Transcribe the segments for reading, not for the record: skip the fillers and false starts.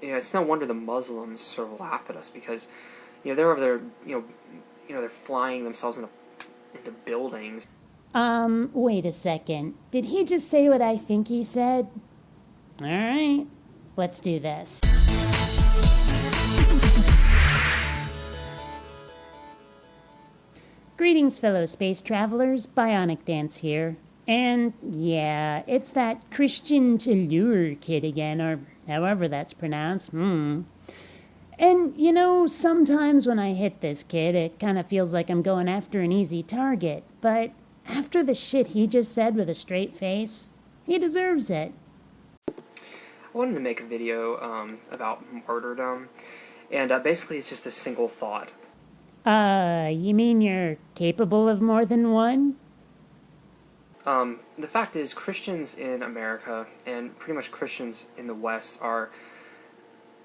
it's no wonder the Muslims sort of laugh at us because, they're over there, they're flying themselves into buildings. Wait a second. Did he just say what I think he said? Alright, let's do this. Greetings, fellow space travelers. BionicDance here. And yeah, it's that Christian Toulour kid again, or however that's pronounced. And sometimes when I hit this kid, it kind of feels like I'm going after an easy target. But after the shit he just said with a straight face, he deserves it. I wanted to make a video about martyrdom, and basically it's just a single thought. You mean you're capable of more than one? The fact is, Christians in America, and pretty much Christians in the West, are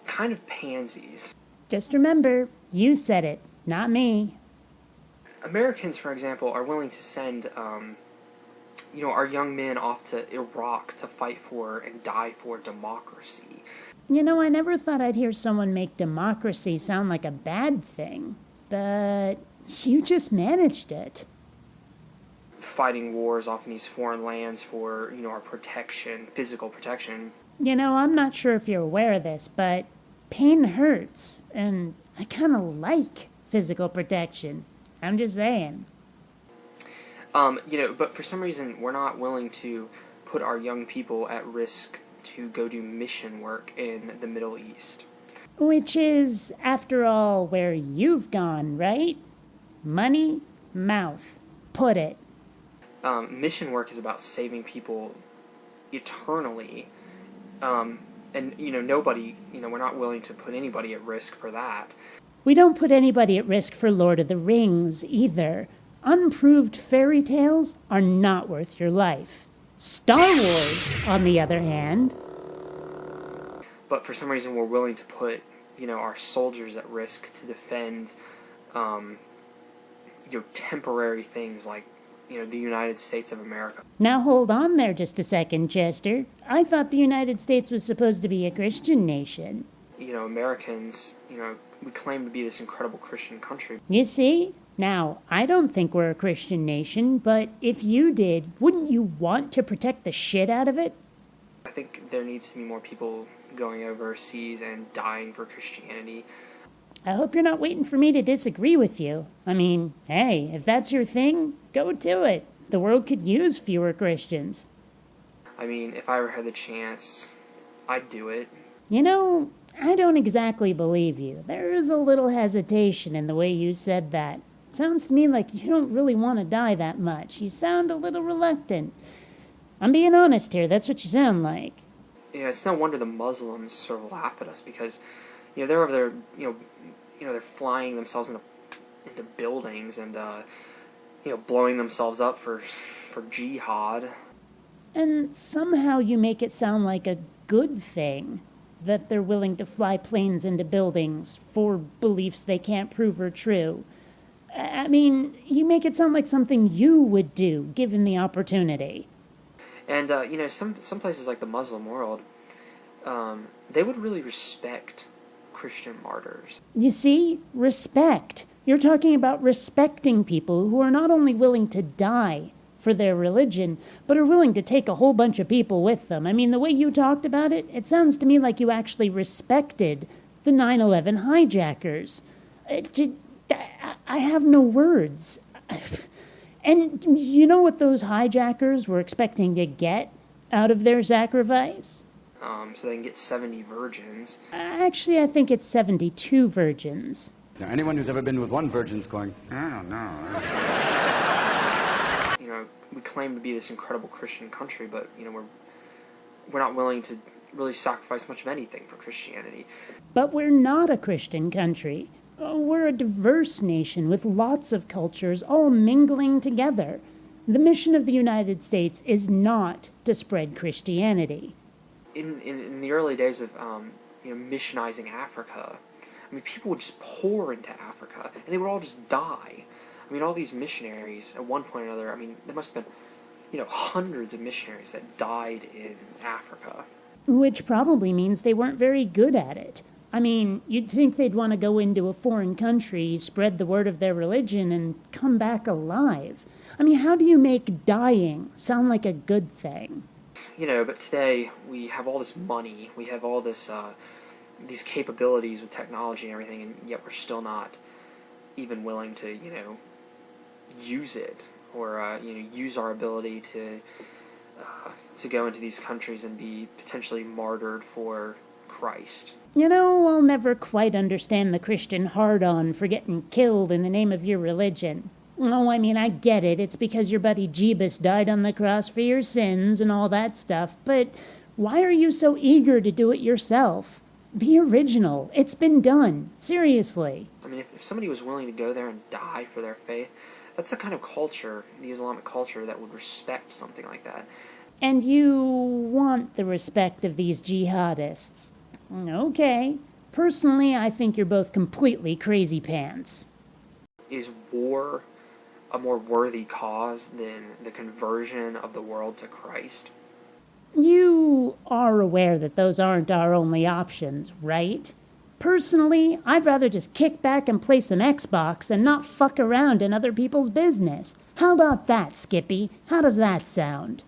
kind of pansies. Just remember, you said it, not me. Americans, for example, are willing to send, our young men off to Iraq to fight for and die for democracy. I never thought I'd hear someone make democracy sound like a bad thing. But you just managed it. Fighting wars off in these foreign lands for, our protection, physical protection. I'm not sure if you're aware of this, but pain hurts, and I kind of like physical protection. I'm just saying. But for some reason, we're not willing to put our young people at risk to go do mission work in the Middle East. Which is, after all, where you've gone, right? Money, mouth. Put it. Mission work is about saving people eternally. Nobody, we're not willing to put anybody at risk for that. We don't put anybody at risk for Lord of the Rings, either. Unproved fairy tales are not worth your life. Star Wars, on the other hand... But for some reason, we're willing to put, our soldiers at risk to defend, temporary things like, the United States of America. Now hold on there just a second, Chester. I thought the United States was supposed to be a Christian nation. Americans, we claim to be this incredible Christian country. You see? Now, I don't think we're a Christian nation, but if you did, wouldn't you want to protect the shit out of it? I think there needs to be more people going overseas and dying for Christianity. I hope you're not waiting for me to disagree with you. I mean, hey, if that's your thing, go do it. The world could use fewer Christians. I mean, if I ever had the chance, I'd do it. I don't exactly believe you. There is a little hesitation in the way you said that. Sounds to me like you don't really want to die that much. You sound a little reluctant. I'm being honest here, that's what you sound like. It's no wonder the Muslims sort of laugh at us because, they're over there, they're flying themselves into buildings and, blowing themselves up for jihad. And somehow you make it sound like a good thing that they're willing to fly planes into buildings for beliefs they can't prove are true. I mean, you make it sound like something you would do, given the opportunity. And, some places like the Muslim world, they would really respect Christian martyrs. You see? Respect. You're talking about respecting people who are not only willing to die for their religion, but are willing to take a whole bunch of people with them. I mean, the way you talked about it, it sounds to me like you actually respected the 9/11 hijackers. I have no words. And you know what those hijackers were expecting to get out of their sacrifice? So they can get 70 virgins. Actually, I think it's 72 virgins. Now, anyone who's ever been with one virgin's going, I don't know. We claim to be this incredible Christian country, but, we're not willing to really sacrifice much of anything for Christianity. But we're not a Christian country. We're a diverse nation with lots of cultures all mingling together. The mission of the United States is not to spread Christianity. In the early days of missionizing Africa, I mean, people would just pour into Africa, and they would all just die. I mean, all these missionaries, at one point or another, I mean, there must have been, hundreds of missionaries that died in Africa. Which probably means they weren't very good at it. I mean, you'd think they'd want to go into a foreign country, spread the word of their religion, and come back alive. I mean, how do you make dying sound like a good thing? But today we have all this money, we have all this, these capabilities with technology and everything, and yet we're still not even willing to, use it, or, use our ability to go into these countries and be potentially martyred for Christ. I'll never quite understand the Christian hard-on for getting killed in the name of your religion. Oh, I mean, I get it. It's because your buddy Jeebus died on the cross for your sins and all that stuff. But why are you so eager to do it yourself? Be original. It's been done. Seriously. I mean, if somebody was willing to go there and die for their faith, that's the kind of culture, the Islamic culture, that would respect something like that. And you want the respect of these jihadists. Okay. Personally, I think you're both completely crazy pants. Is war a more worthy cause than the conversion of the world to Christ? You are aware that those aren't our only options, right? Personally, I'd rather just kick back and play some Xbox and not fuck around in other people's business. How about that, Skippy? How does that sound?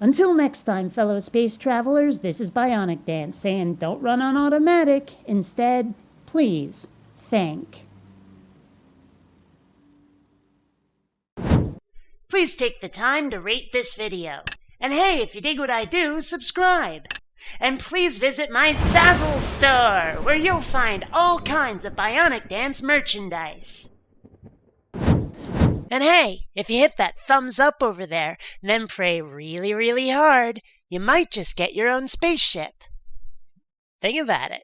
Until next time, fellow space travelers, this is BionicDance saying don't run on automatic. Instead, please, think. Please take the time to rate this video. And hey, if you dig what I do, subscribe. And please visit my Zazzle store, where you'll find all kinds of BionicDance merchandise. And hey, if you hit that thumbs up over there, and then pray really, really hard, you might just get your own spaceship. Think about it.